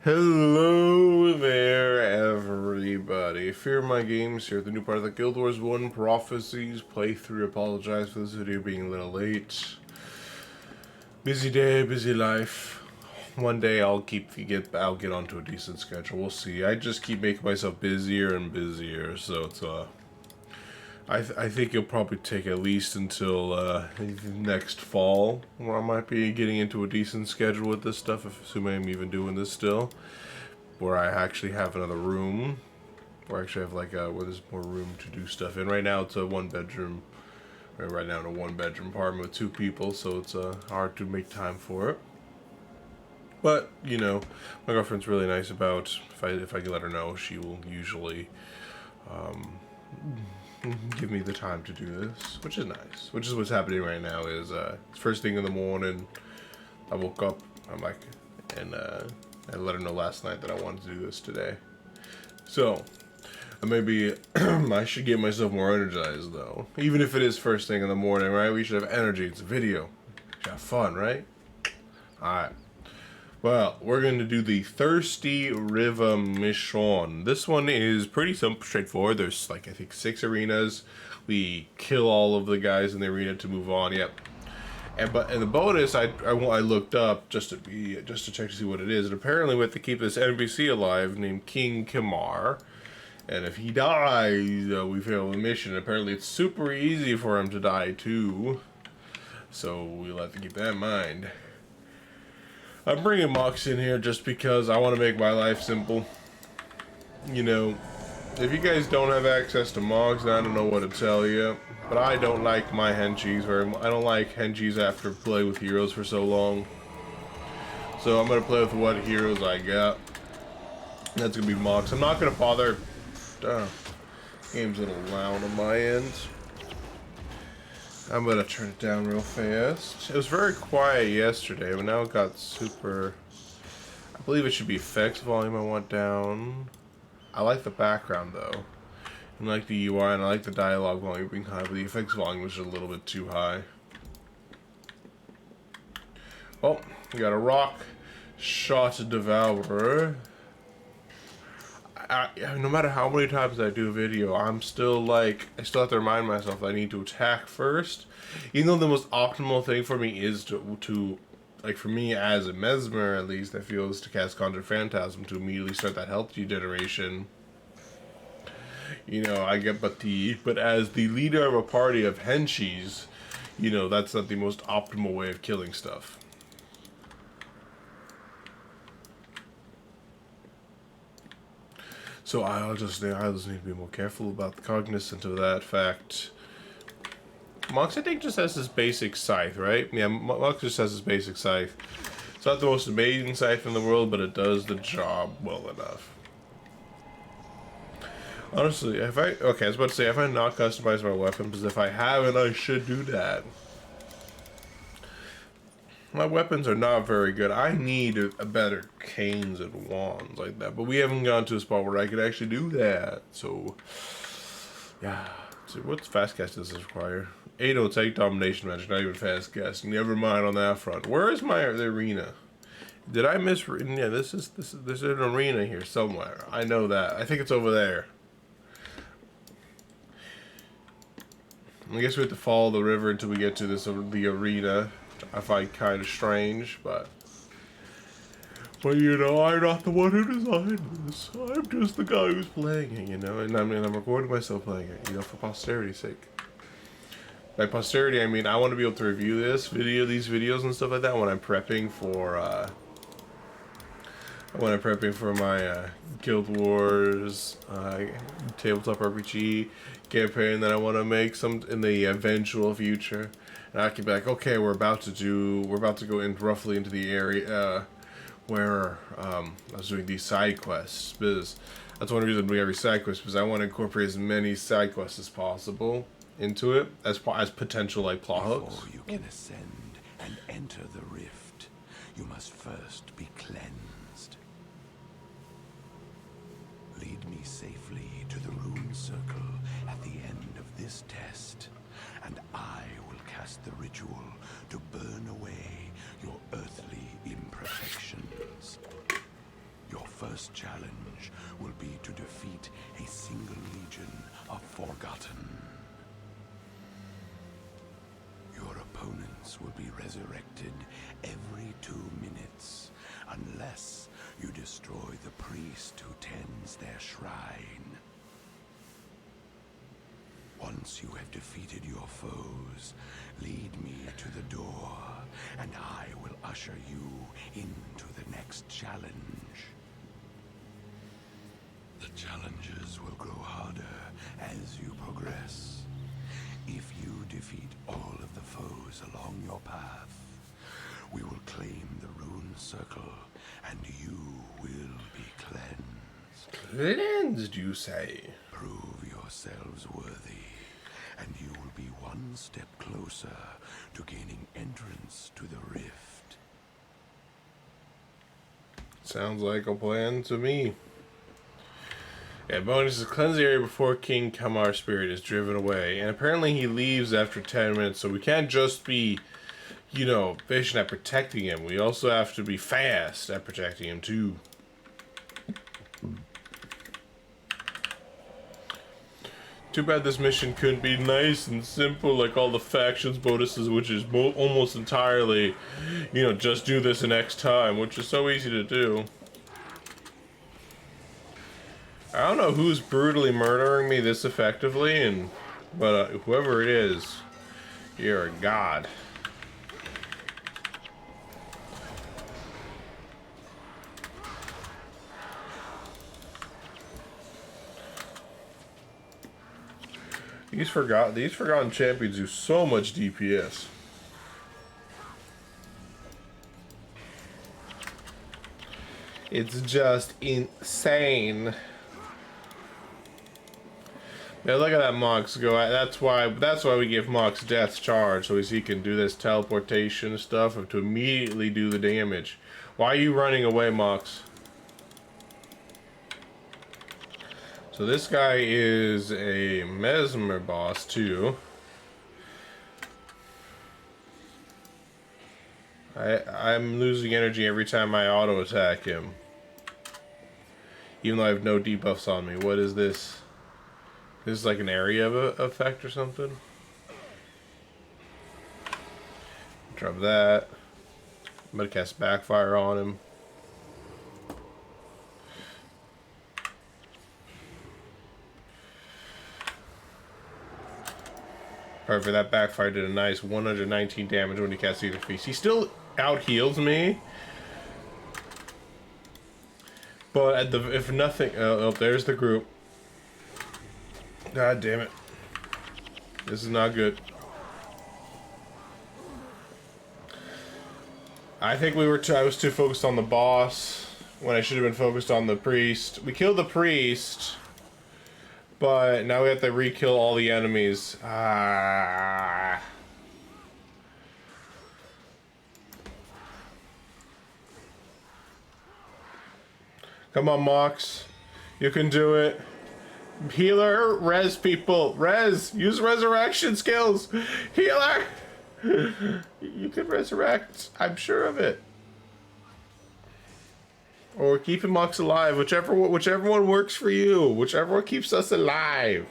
Hello there, everybody. Fear My Games here, the new part of the Guild Wars 1 Prophecies playthrough. Apologize for this video being a little late. Busy day, busy life. One day I'll get onto a decent schedule. We'll see. I just keep making myself busier and busier, so it's I think it'll probably take at least until next fall, where I might be getting into a decent schedule with this stuff, assuming I'm even doing this still, where I actually have another room, where I actually have where there's more room to do stuff in. Right now it's a one bedroom, right now in a one bedroom apartment with two people, so it's hard to make time for it. But, you know, my girlfriend's really nice about, if I can let her know, she will usually, give me the time to do this, which is nice. Which is what's happening right now. Is it's first thing in the morning. I woke up. I'm like, and I let her know last night that I wanted to do this today. So maybe I should get myself more energized, though. Even if it is first thing in the morning, right? We should have energy. It's a video. We should have fun, right? All right. Well, we're going to do the Thirsty River Michonne. This one is pretty simple, straightforward. There's like, I think 6 arenas. We kill all of the guys in the arena to move on. Yep. And the bonus, I looked up just to check to see what it is. And apparently we have to keep this NPC alive named King Kimar. And if he dies, we fail the mission. Apparently it's super easy for him to die too. So we'll have to keep that in mind. I'm bringing Mox in here just because I want to make my life simple. You know, if you guys don't have access to Mox, I don't know what to tell you. But I don't like my henchies very much. I don't like henchies after play with heroes for so long. So I'm going to play with what heroes I got. That's going to be Mox. I'm not going to bother. Game's a little loud on my end. I'm gonna turn it down real fast. It was very quiet yesterday, but now it got super... I believe it should be effects volume I want down. I like the background though. I like the UI and I like the dialogue volume being high, but the effects volume was just a little bit too high. Oh, we got a rock shot devourer. No matter how many times I do a video, I'm still like, I still have to remind myself I need to attack first. Even though the most optimal thing for me is to like for me as a Mesmer at least, I feel is to cast Conjure Phantasm to immediately start that health regeneration. You know, but as the leader of a party of henchies, you know, that's not the most optimal way of killing stuff. So I just need to be more careful about cognizant of that fact. Mox, I think, just has his basic scythe, right? Yeah, Mox just has his basic scythe. It's not the most amazing scythe in the world, but it does the job well enough. Honestly, I was about to say, if I not customized my weapon, because if I haven't, I should do that. My weapons are not very good. I need a better canes and wands like that. But we haven't gone to a spot where I could actually do that. So, yeah. So what's fast cast does this require? 8 take domination magic, not even fast cast. Never mind on that front. Where is the arena? Did I miss? Yeah, there's an arena here somewhere. I know that. I think it's over there. I guess we have to follow the river until we get to the arena. I find kind of strange, but you know, I'm not the one who designed this. I'm just the guy who's playing it, you know, and I'm recording myself playing it, you know, for posterity's sake. By posterity, I mean I want to be able to review these videos and stuff like that when I'm prepping for my Guild Wars tabletop RPG campaign that I want to make in the eventual future. And I can be like, okay, we're about to go roughly into the area where I was doing these side quests, because that's one reason I'm doing every side quest, because I want to incorporate as many side quests as possible into it as potential like plot hooks. Before you can ascend and enter the rift, you must first be cleansed. Lead me safely to the rune circle at the end of this test, and I will cast the ritual to burn away your earthly imperfections. first challenge will be to defeat a single legion of Forgotten. Your opponents will be resurrected every 2 minutes, unless you destroy the priest who tends their shrine. Once you have defeated your foes, lead me to the door, and I will usher you into the next challenge. The challenges will grow harder as you progress. If you defeat all of the foes along your path, we will claim the rune circle, and you will be cleansed. Cleansed, you say? Prove yourselves worthy, and you will be one step closer to gaining entrance to the rift. Sounds like a plan to me. Yeah, bonus is cleanse the area before King Kamar's spirit is driven away. And apparently he leaves after 10 minutes, so we can't just be, you know, efficient at protecting him. We also have to be fast at protecting him, too. Too bad this mission couldn't be nice and simple like all the factions bonuses, which is almost entirely, you know, just do this the next time, which is so easy to do. I don't know who's brutally murdering me this effectively, but whoever it is, you're a god. These forgotten champions do so much DPS. It's just insane. Yeah, look at that Mox go. That's why we give Mox Death's Charge, so he can do this teleportation stuff to immediately do the damage. Why are you running away, Mox? So this guy is a Mesmer boss too. I'm losing energy every time I auto attack him. Even though I have no debuffs on me. What is this? This is like an area of effect or something. Drop that. I'm gonna cast Backfire on him. Perfect, that Backfire did a nice 119 damage when he cast Ether Feast. He still out-heals me. But if nothing... Oh, there's the group. God damn it. This is not good. I think I was too focused on the boss when I should have been focused on the priest. We killed the priest, but now we have to re-kill all the enemies. Ah. Come on, Mox. You can do it. Healer, res people. Res. Use resurrection skills. Healer. You can resurrect. I'm sure of it. Or keeping Mox alive. Whichever one works for you. Whichever one keeps us alive.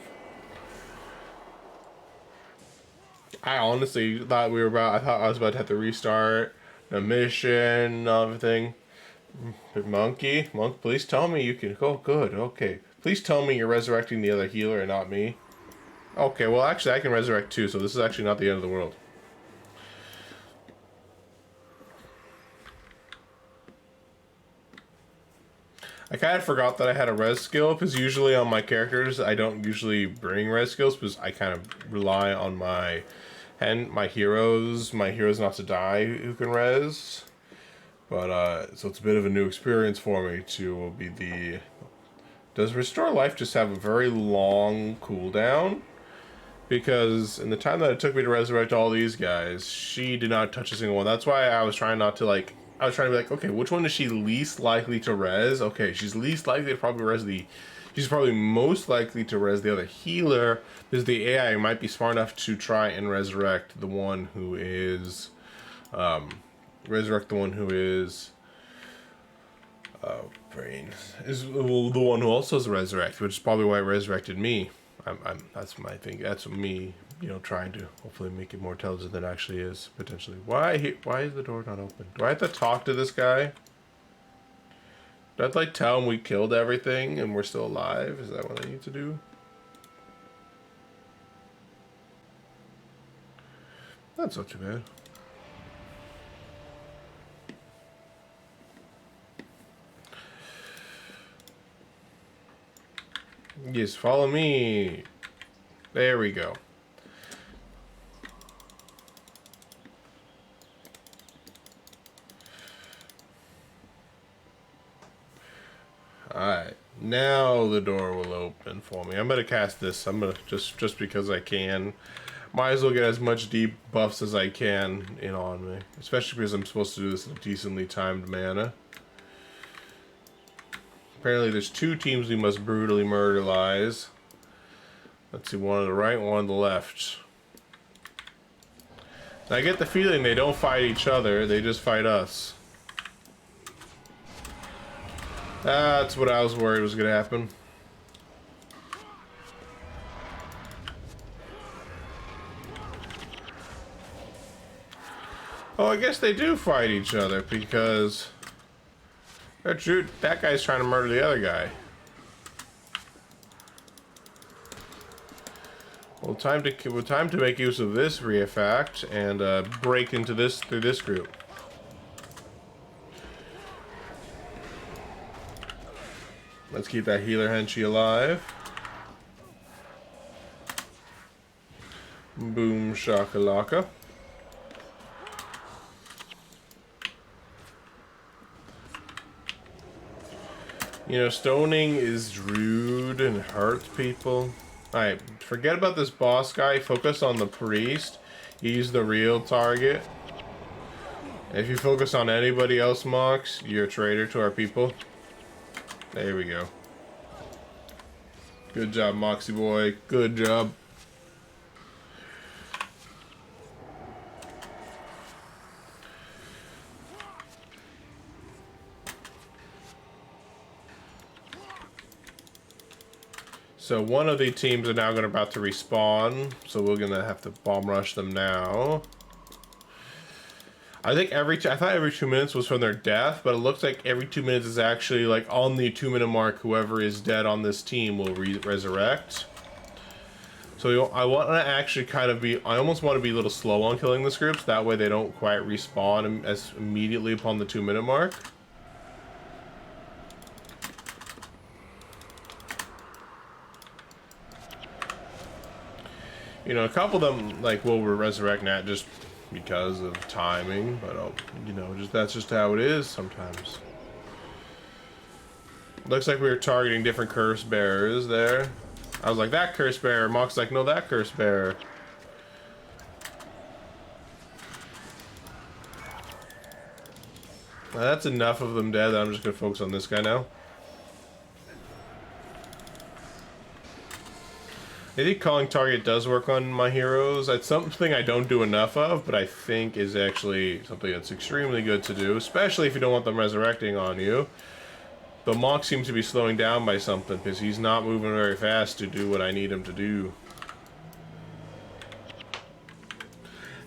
I honestly thought I thought I was about to have to restart the mission and everything. Monk, please tell me you can go. Good, okay. Please tell me you're resurrecting the other healer and not me. Okay, well actually I can resurrect too, so this is actually not the end of the world. I kind of forgot that I had a res skill, because usually on my characters I don't usually bring res skills, because I kind of rely on my heroes not to die who can res. But, so it's a bit of a new experience for me to be the... Does Restore Life just have a very long cooldown? Because in the time that it took me to resurrect all these guys, she did not touch a single one. That's why I was trying not to, like... I was trying to be like, okay, which one is she least likely to res? Okay, she's least likely to probably res the... She's probably most likely to res the other healer, because the AI might be smart enough to try and resurrect the one who is... Brain is the one who also is resurrect, which is probably why it resurrected me. That's my thing. That's me, trying to hopefully make it more intelligent than it actually is, potentially. Why is the door not open? Do I have to talk to this guy? Do I have to, like, tell him we killed everything and we're still alive? Is that what I need to do? That's not too bad. Yes, follow me. There we go. Alright, now the door will open for me. I'm gonna cast this. I'm gonna just because I can. Might as well get as much deep buffs as I can in on me. Especially because I'm supposed to do this in a decently timed mana. Apparently there's 2 teams we must brutally murderize. Let's see, one on the right, one on the left. I get the feeling they don't fight each other, they just fight us. That's what I was worried was gonna happen. Oh, I guess they do fight each other because that guy's trying to murder the other guy. Well, time to make use of this artifact and break into through this group. Let's keep that healer henchy alive. Boom shakalaka. Stoning is rude and hurts people. Alright, forget about this boss guy. Focus on the priest. He's the real target. If you focus on anybody else, Mox, you're a traitor to our people. There we go. Good job, Moxie boy. Good job. So one of the teams are now about to respawn, so we're gonna have to bomb rush them now. I think I thought every 2 minutes was from their death, but it looks like every 2 minutes is actually like on the 2-minute mark. Whoever is dead on this team will resurrect. So I want to actually I almost want to be a little slow on killing this group, so that way they don't quite respawn as immediately upon the 2-minute mark. A couple of them will resurrect Nat just because of timing, but that's just how it is sometimes. Looks like we were targeting different curse bearers there. I was like, that curse bearer. Mock's like, no, that curse bearer. Now, that's enough of them dead. I'm just gonna focus on this guy now. I think calling target does work on my heroes. It's something I don't do enough of, but I think is actually something that's extremely good to do, especially if you don't want them resurrecting on you. But Mock seems to be slowing down by something, because he's not moving very fast to do what I need him to do.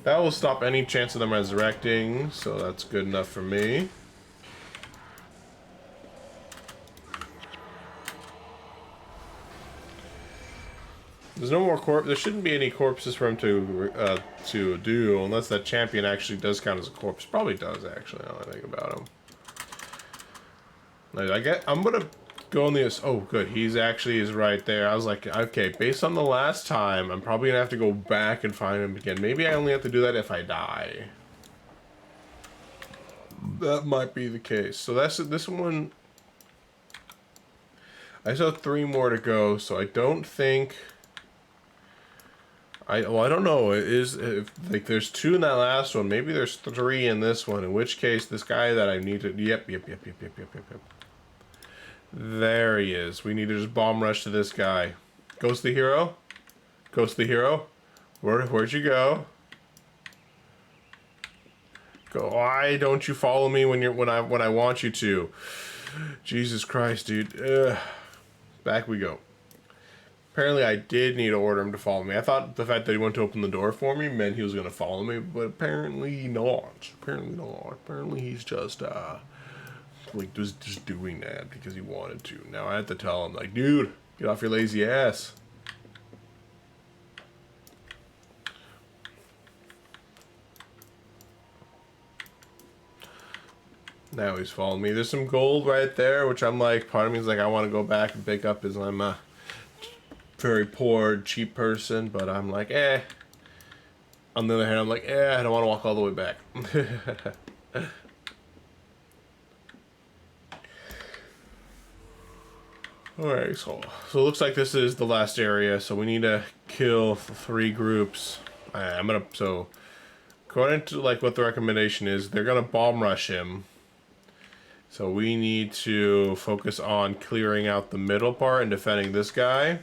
That will stop any chance of them resurrecting, so that's good enough for me. There's no more there shouldn't be any corpses for him to do, unless that champion actually does count as a corpse. Probably does, actually, now that I think about him. I'm gonna go on this. Oh, good. He's actually is right there. I was like, okay, based on the last time, I'm probably gonna have to go back and find him again. Maybe I only have to do that if I die. That might be the case. So that's this one. I still have 3 more to go, so I don't think. I don't know. There's 2 in that last one. Maybe there's 3 in this one. In which case, this guy that I need to. Yep. There he is. We need to just bomb rush to this guy. Ghost the hero. Ghost the hero. Where'd you go? Why don't you follow me when I want you to? Jesus Christ, dude. Back we go. Apparently I did need to order him to follow me. I thought the fact that he went to open the door for me meant he was going to follow me, but apparently not. Apparently not. Apparently he's just, like, just doing that because he wanted to. Now I have to tell him, like, dude, get off your lazy ass. Now he's following me. There's some gold right there, which I'm like, part of me is like, I want to go back and pick up, as I'm a very poor, cheap person, but I'm like, eh. On the other hand, I'm like, eh, I don't want to walk all the way back. Alright, so it looks like this is the last area, so we need to kill 3 groups. So, according to, like, what the recommendation is, they're gonna bomb rush him. So we need to focus on clearing out the middle part and defending this guy.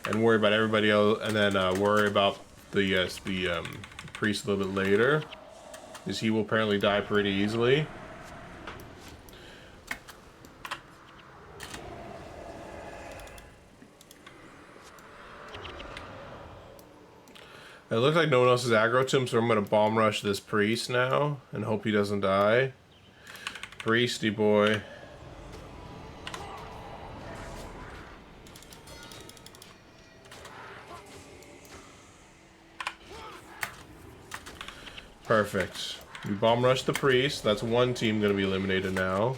And worry about everybody else, and then worry about the priest a little bit later, because he will apparently die pretty easily. It looks like no one else is aggro to him, so I'm going to bomb rush this priest now and hope he doesn't die. Priesty boy. Perfect. We bomb rush the priest. That's one team going to be eliminated now.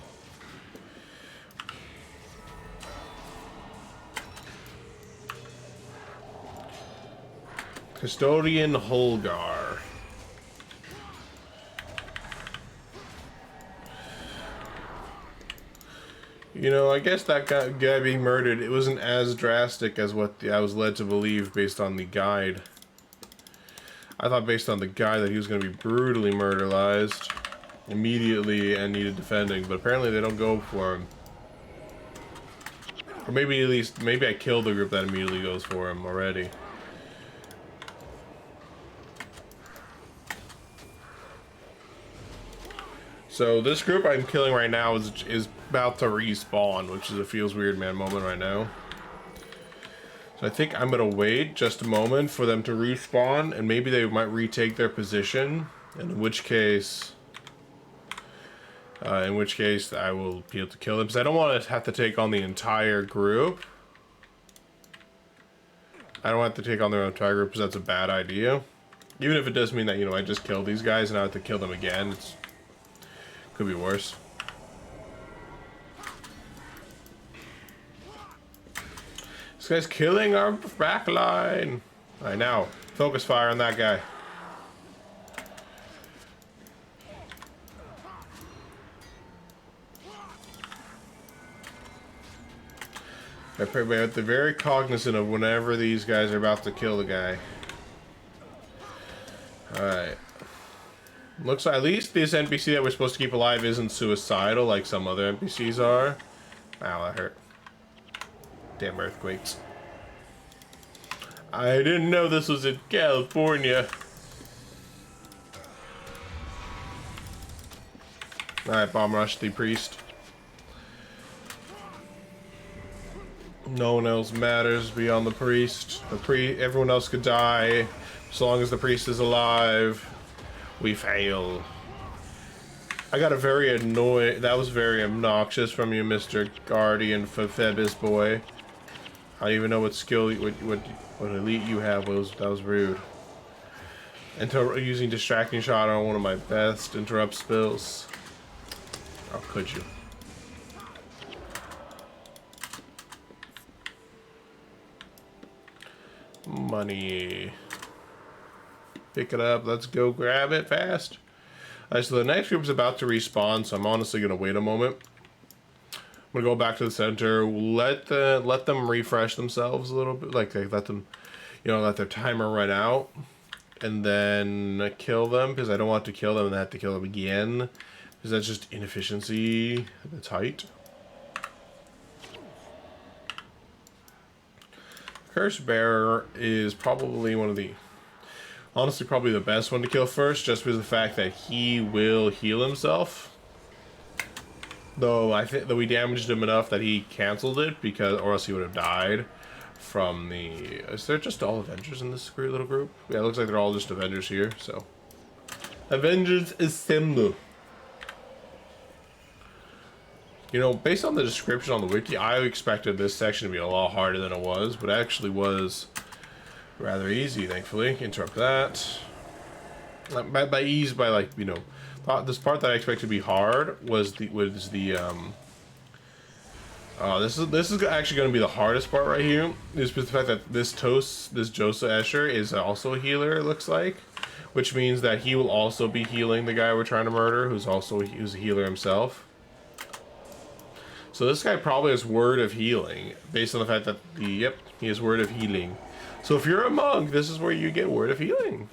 Custodian Holgar. You know, I guess that guy being murdered, it wasn't as drastic as what I was led to believe based on the guide. I thought based on the guy that he was going to be brutally murderized immediately and needed defending, but apparently they don't go for him. Or maybe at least, maybe I killed the group that immediately goes for him already. So this group I'm killing right now is about to respawn, which is a feels weird man moment right now. So I think I'm gonna wait just a moment for them to respawn, and maybe they might retake their position. In which case I will be able to kill them, because I don't want to have to take on the entire group. I don't have to take on their entire group, because that's a bad idea. Even if it does mean that, you know, I just killed these guys and I have to kill them again. It could be worse. This guy's killing our back line. Alright, now, focus fire on that guy. I have to be very cognizant of whenever these guys are about to kill the guy. Alright. Looks like at least this NPC that we're supposed to keep alive isn't suicidal like some other NPCs are. Ow, that hurt. Damn earthquakes. I didn't know this was in California. Alright, bomb rush the priest. No one else matters beyond the priest. Everyone else could die. As long as the priest is alive, we fail. I got a very annoying. That was very obnoxious from you, Mr. Guardian Phoebus boy. I don't even know what skill, what elite you have. That was rude. Until using distracting shot on one of my best interrupt spells. How could you? Money. Pick it up. Let's go grab it fast. Alright, so the next group's about to respawn, so I'm honestly gonna wait a moment. I'm gonna go back to the center, let them refresh themselves a little bit, like let them, you know, let their timer run out, and then kill them, because I don't want to kill them and have to kill them again, because that's just inefficiency at its height. Curse Bearer is probably one of the, honestly, probably the best one to kill first, just because of the fact that he will heal himself. Though I think that we damaged him enough that he canceled it because, or else he would have died from the. Is there just all Avengers in this great little group? Yeah, it looks like they're all just Avengers here. So, Avengers assemble. You know, based on the description on the wiki, I expected this section to be a lot harder than it was, but it actually was rather easy, thankfully. Interrupt that. By ease, by like, you know, this part that I expected to be hard was the this is actually going to be the hardest part right here. Is the fact that this Joseph Escher is also a healer, it looks like, which means that he will also be healing the guy we're trying to murder, who's a healer himself. So this guy probably has word of healing, based on the fact that he has word of healing. So if you're a monk, this is where you get word of healing.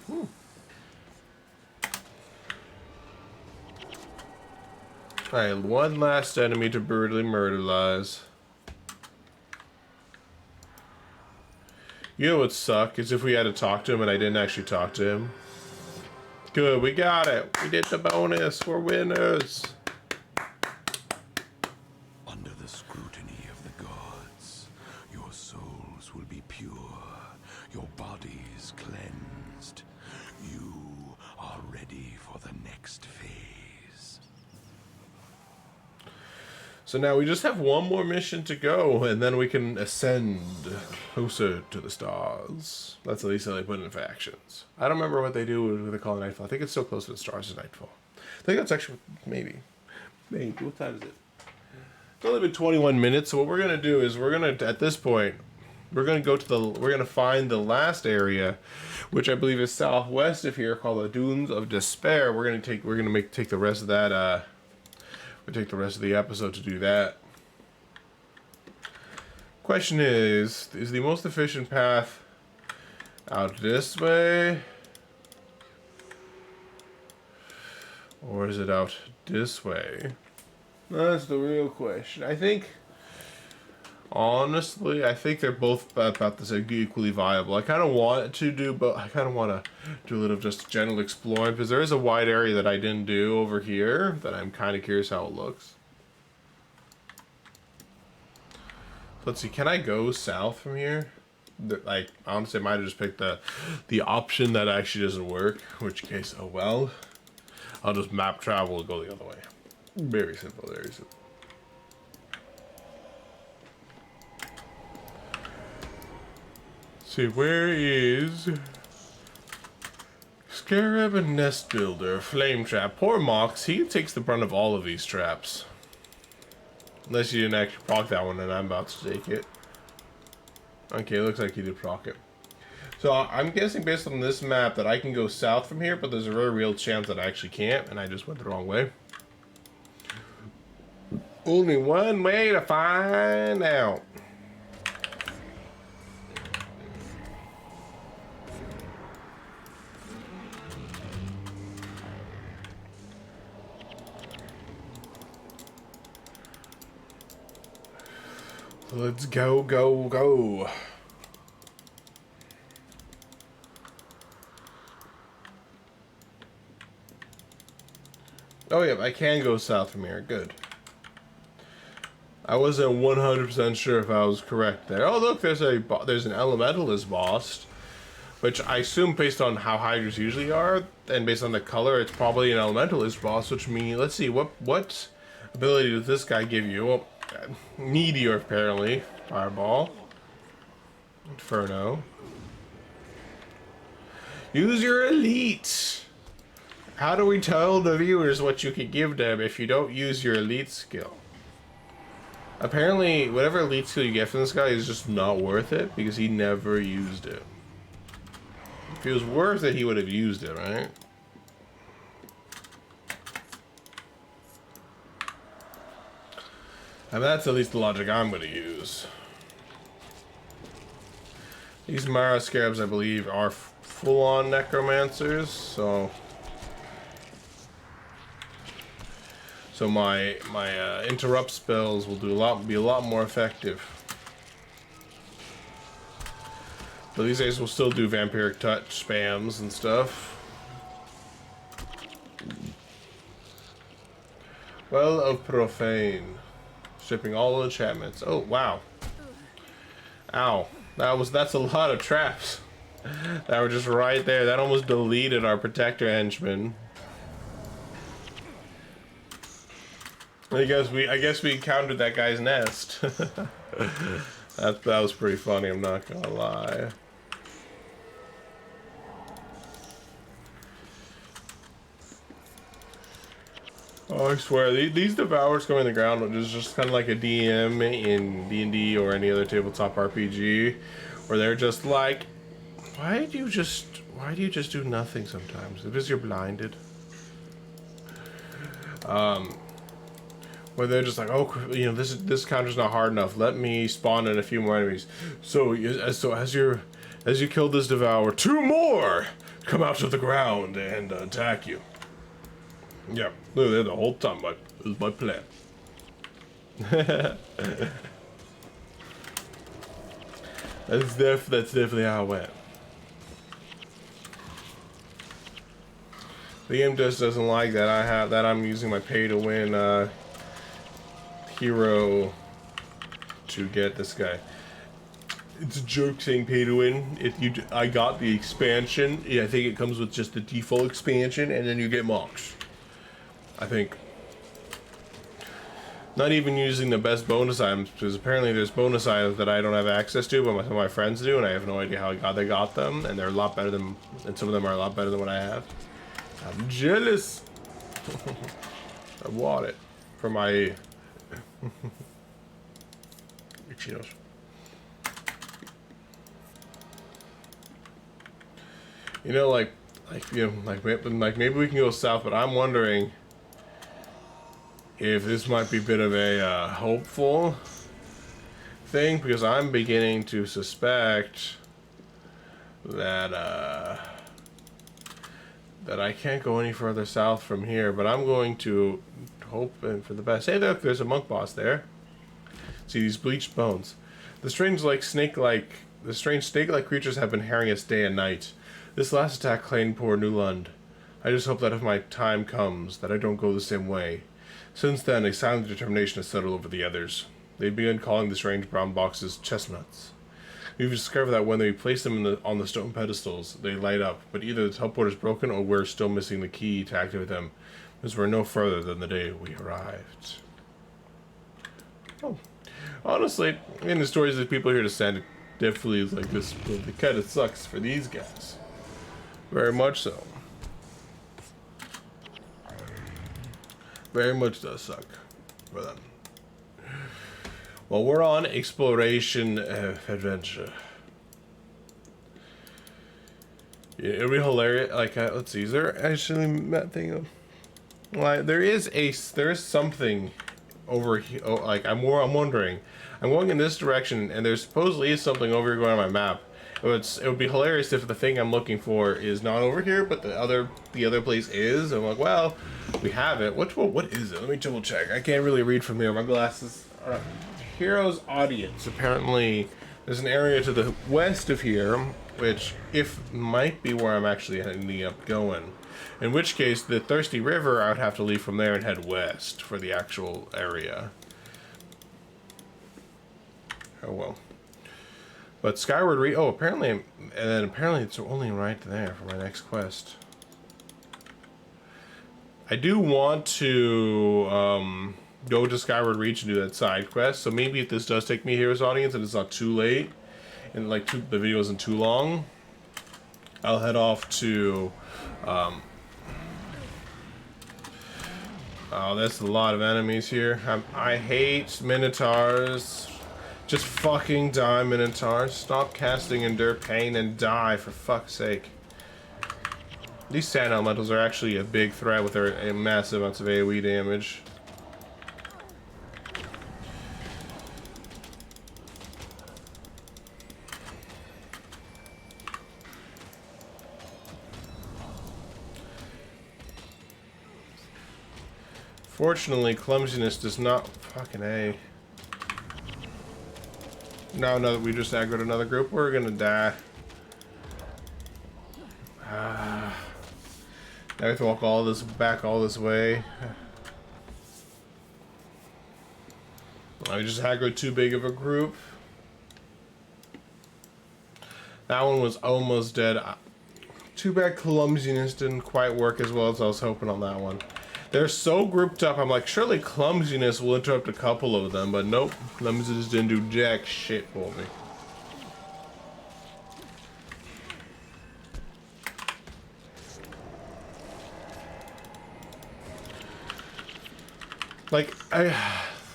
Alright, one last enemy to brutally murderize. You know what'd suck is if we had to talk to him and I didn't actually talk to him. Good, we got it. We did the bonus. We're winners. Under the scrutiny of the gods, your souls will be pure, your bodies cleansed. You are ready for the next phase. So now we just have one more mission to go, and then we can ascend closer to the stars. That's at least how they put it in factions. I don't remember what they do with the call of Nightfall. I think it's so close to the stars as Nightfall. I think that's actually, maybe. What time is it? It's only been 21 minutes, so what we're going to do is at this point, we're going to find the last area, which I believe is southwest of here, called the Dunes of Despair. We're going to take the rest of that, we take the rest of the episode to do that. Question is the most efficient path out this way? Or is it out this way? That's the real question. Honestly, I think they're both about the same, equally viable. I kind of want to do, but I kind of want to do a little just general exploring because there is a wide area that I didn't do over here that I'm kind of curious how it looks. Let's see, can I go south from here? Like, honestly, I might have just picked the option that actually doesn't work, in which case, oh well. I'll just map travel and go the other way. Very simple, very simple. See, where is Scarab and Nest Builder, Flame Trap? Poor Mox, he takes the brunt of all of these traps. Unless you didn't actually proc that one and I'm about to take it. Okay, it looks like he did proc it. So I'm guessing based on this map that I can go south from here, but there's a very real chance that I actually can't, and I just went the wrong way. Only one way to find out. Let's go, go, go. Oh yeah, I can go south from here. Good. I wasn't 100% sure if I was correct there. Oh look, there's an Elementalist boss, which I assume based on how Hydras usually are, and based on the color, it's probably an Elementalist boss, which means, let's see, what ability does this guy give you? Well, Meteor, apparently. Fireball. Inferno. Use your elite. How do we tell the viewers what you can give them if you don't use your elite skill? Apparently, whatever elite skill you get from this guy is just not worth it because he never used it. If it was worth it, he would have used it, right? And that's at least the logic I'm going to use. These Mara Scarabs, I believe, are full-on necromancers, so my interrupt spells will be a lot more effective. But these days we'll still do vampiric touch spams and stuff. Well of Profane. Shipping all enchantments. Oh, wow. Ow. That's a lot of traps. That were just right there. That almost deleted our protector henchman. I guess we encountered that guy's nest. That was pretty funny, I'm not gonna lie. Oh, I swear, these devours going to the ground, which is just kind of like a DM in D&D or any other tabletop RPG, where they're just like, why do you just do nothing sometimes? Because you're blinded. Where they're just like, oh, you know, this counter's not hard enough. Let me spawn in a few more enemies. So as you kill this devourer, 2 more come out of the ground and attack you. Yeah, look there the whole time. This is my plan. That's definitely how it went. The game just doesn't like that I'm using my pay to win hero to get this guy. It's a joke saying pay to win. I got the expansion. Yeah, I think it comes with just the default expansion, and then you get mocks. I think. Not even using the best bonus items, because apparently there's bonus items that I don't have access to, but some of my friends do, and I have no idea how they got them, and they're a lot better than, and some of them are a lot better than what I have. I'm jealous. I want it for my Cheetos. You know, like maybe we can go south, but I'm wondering if this might be a bit of a hopeful thing, because I'm beginning to suspect that that I can't go any further south from here. But I'm going to hope for the best. Hey, look, there's a monk boss there. See these bleached bones. The strange snake-like creatures have been harrying us day and night. This last attack claimed poor Newland. I just hope that if my time comes, that I don't go the same way. Since then, a silent determination has settled over the others. They've begun calling the strange brown boxes chestnuts. We've discovered that when we place them on the stone pedestals, they light up, but either the teleport is broken or we're still missing the key to activate them, because we're no further than the day we arrived. Oh. Honestly, in the stories that people here to send, it definitely is like this. It kind of sucks for these guys. Very much so. Very much does suck for them. Well, we're on exploration adventure. Yeah, it'll be hilarious. Like, let's see, is there actually that thing? Like, there is something over here. Oh, like I'm wondering. I'm going in this direction, and there supposedly is something over here going on my map. It would be hilarious if the thing I'm looking for is not over here, but the other place is. I'm like, well, we have it. What is it? Let me double check. I can't really read from here. My glasses. Hero's Audience. Apparently, there's an area to the west of here, which might be where I'm actually ending up going. In which case, the Thirsty River, I would have to leave from there and head west for the actual area. Oh well. But Skyward Reach. Oh, apparently it's only right there for my next quest. I do want to go to Skyward Reach and do that side quest. So maybe if this does take me Hero's Audience and it's not too late, and like the video isn't too long, I'll head off to. Oh, there's a lot of enemies here. I hate Minotaurs. Just fucking die, Minotaurs. Stop casting Endure Pain and die, for fuck's sake. These sand elementals are actually a big threat with their massive amounts of AoE damage. Fortunately, clumsiness does not fucking A. Now that we just aggroed another group, we're gonna die. Now we have to walk all this way. I just aggroed too big of a group. That one was almost dead. Too bad clumsiness didn't quite work as well as I was hoping on that one. They're so grouped up, I'm like, surely clumsiness will interrupt a couple of them, but nope. Clumsiness didn't do jack shit for me.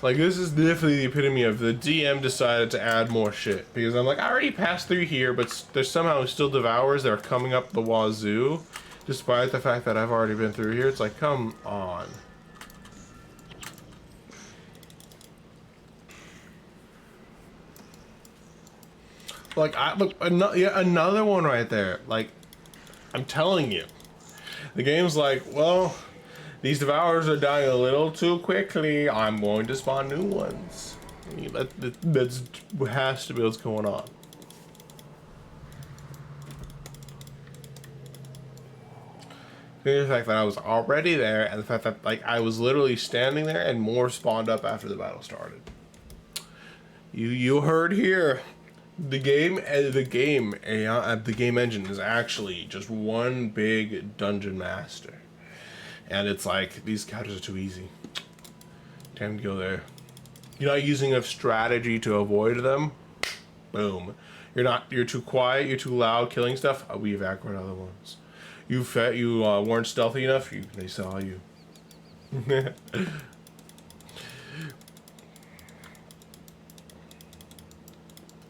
Like this is definitely the epitome of the DM decided to add more shit. Because I'm like, I already passed through here, but there's somehow still devours that are coming up the wazoo. Despite the fact that I've already been through here. It's like, come on. Like, look, another one right there. Like, I'm telling you. The game's like, well, these devourers are dying a little too quickly. I'm going to spawn new ones. That's has to be what's going on. The fact that I was already there, and the fact that like I was literally standing there, and more spawned up after the battle started. You heard here. The game engine is actually just one big dungeon master. And it's like, these counters are too easy. Time to go there. You're not using enough strategy to avoid them. Boom. You're too quiet, you're too loud killing stuff. We evacuate other ones. You weren't stealthy enough, they saw you.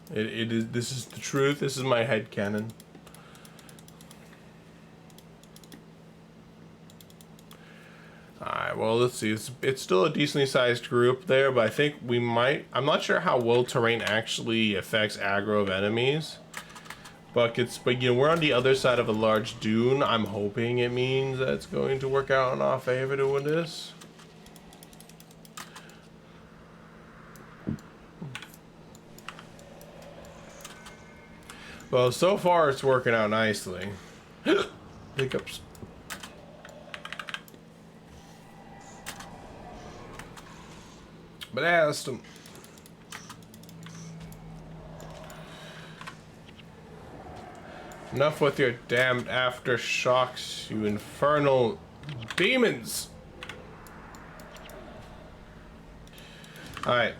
This is the truth. This is my headcanon. Alright, well, let's see. It's still a decently sized group there, but I think we might... I'm not sure how well terrain actually affects aggro of enemies. But you know, we're on the other side of a large dune. I'm hoping it means that it's going to work out in our favor doing this. Well, so far it's working out nicely. Hiccups. But I asked him. Enough with your damned aftershocks, you infernal demons! Alright.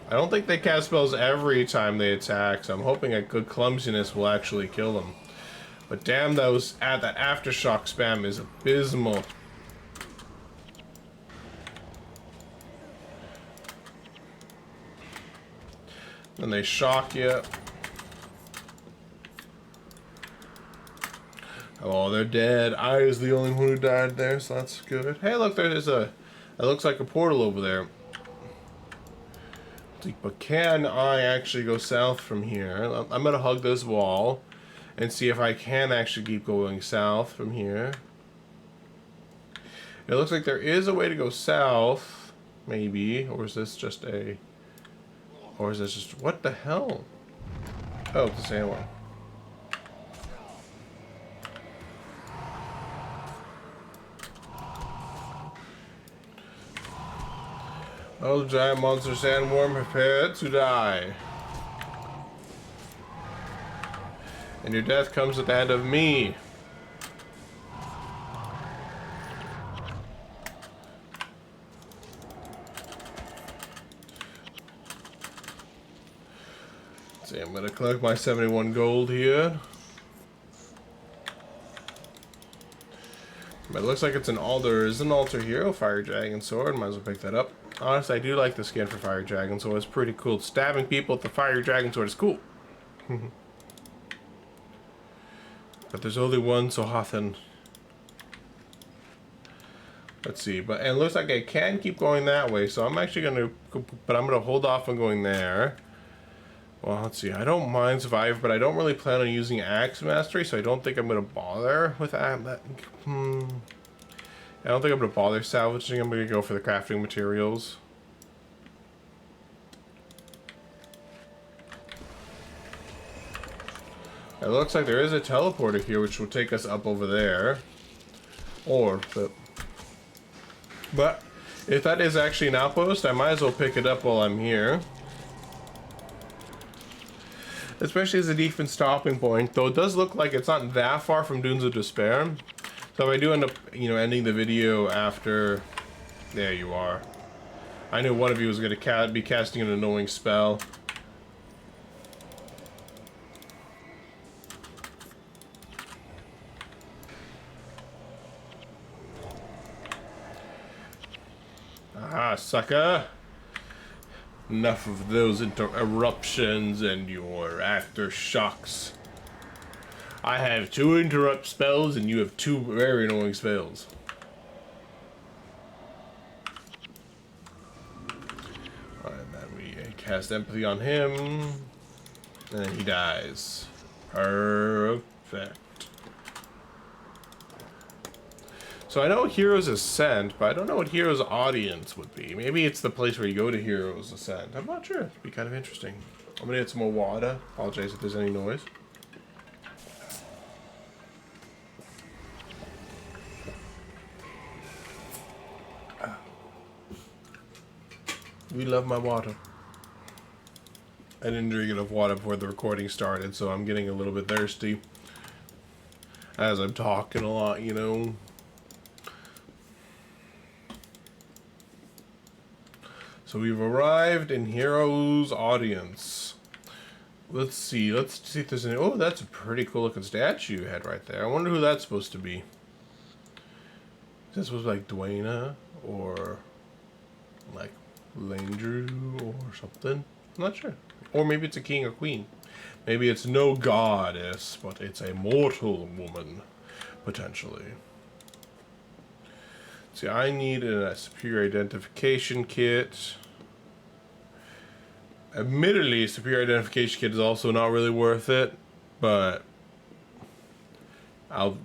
I don't think they cast spells every time they attack, so I'm hoping a good clumsiness will actually kill them. But damn, that aftershock spam is abysmal. Then they shock you. Oh, they're dead. I is the only one who died there, so that's good. Hey, look, there's it looks like a portal over there. But can I actually go south from here? I'm gonna hug this wall and see if I can actually keep going south from here. It looks like there is a way to go south, maybe, or is this just what the hell? Oh, it's the same one. Oh, giant monster sandworm, prepare to die. And your death comes at the hand of me. See, I'm gonna collect my 71 gold here. But it looks like it's an altar. There is an altar here. Oh, fire dragon sword. Might as well pick that up. Honestly, I do like the skin for fire dragon sword. It's pretty cool. Stabbing people with the fire dragon sword is cool. But there's only one, so often. Let's see. And it looks like I can keep going that way. So I'm actually gonna, but I'm gonna hold off on going there. Well, let's see. I don't mind survive, but I don't really plan on using axe mastery, so I don't think I'm gonna bother with that. I don't think I'm gonna bother salvaging. I'm gonna go for the crafting materials. It looks like there is a teleporter here, which will take us up over there. But If that is actually an outpost, I might as well pick it up while I'm here. Especially as a defense stopping point, though it does look like it's not that far from Dunes of Despair. So if I do end up, you know, ending the video after... There you are. I knew one of you was going to be casting an annoying spell. Ah, sucker. Enough of those interruptions and your aftershocks. I have 2 interrupt spells and you have 2 very annoying spells. And then we cast empathy on him. And then he dies. Perfect. So I know Heroes Ascent, but I don't know what Heroes Audience would be. Maybe it's the place where you go to Heroes Ascent. I'm not sure. It'd be kind of interesting. I'm gonna get some more water. Apologize if there's any noise. We love my water. I didn't drink enough water before the recording started, so I'm getting a little bit thirsty. As I'm talking a lot, you know. So we've arrived in Heroes Audience. Let's see if there's any... Oh, that's a pretty cool looking statue you had right there. I wonder who that's supposed to be. Is that supposed to be like Dwayna? Or like Landrew or something? I'm not sure. Or maybe it's a king or queen. Maybe it's no goddess, but it's a mortal woman, potentially. See, I need a superior identification kit. Admittedly, a superior identification kit is also not really worth it, but I'll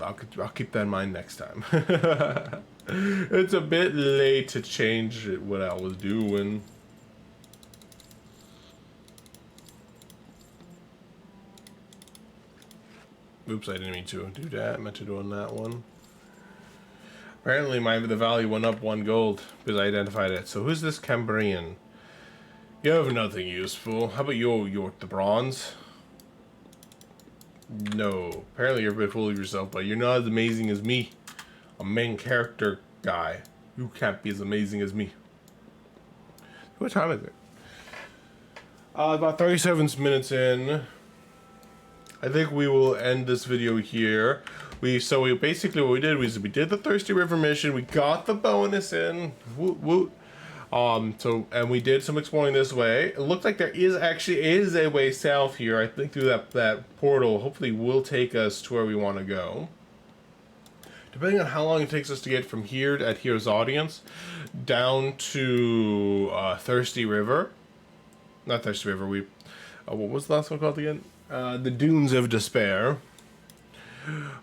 keep that in mind next time. It's a bit late to change what I was doing. Oops, I didn't mean to do that. I meant to do on that one. Apparently the value went up 1 gold because I identified it. So who's this Cambrian? You have nothing useful. How about you're the bronze? No. Apparently you're a bit full of yourself, but you're not as amazing as me. A main character guy. You can't be as amazing as me. What time is it? About 37 minutes in. I think we will end this video here. So basically what we did was we did the Thirsty River mission. We got the bonus in. Woot woot. And we did some exploring this way. It looked like there is a way south here. I think through that portal. Hopefully will take us to where we want to go. Depending on how long it takes us to get from here at Heroes Audience down to Thirsty River. Not Thirsty River. What was the last one called again? The Dunes of Despair.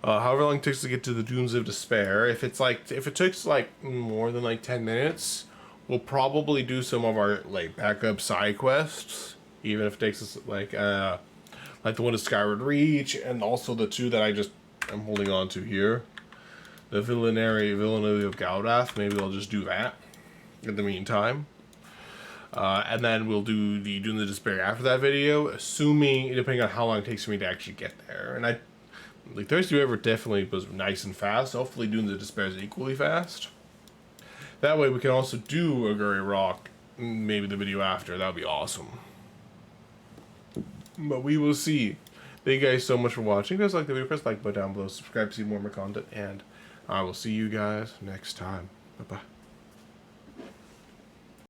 However long it takes to get to the Dunes of Despair. If it takes like more than like 10 minutes, we'll probably do some of our like backup side quests. Even if it takes us like the one to Skyward Reach, and also the 2 that I'm holding on to here. The Villainy of Gaudath. Maybe I'll just do that in the meantime. And then we'll do the Dunes of Despair after that video, depending on how long it takes for me to actually get there. And like Thirsty River definitely was nice and fast. Hopefully Dunes of Despair is equally fast. That way we can also do Aguri Rock, maybe the video after. That would be awesome. But we will see. Thank you guys so much for watching. If you guys like the video, press the like button down below, subscribe to see more of my content, and I will see you guys next time. Bye-bye.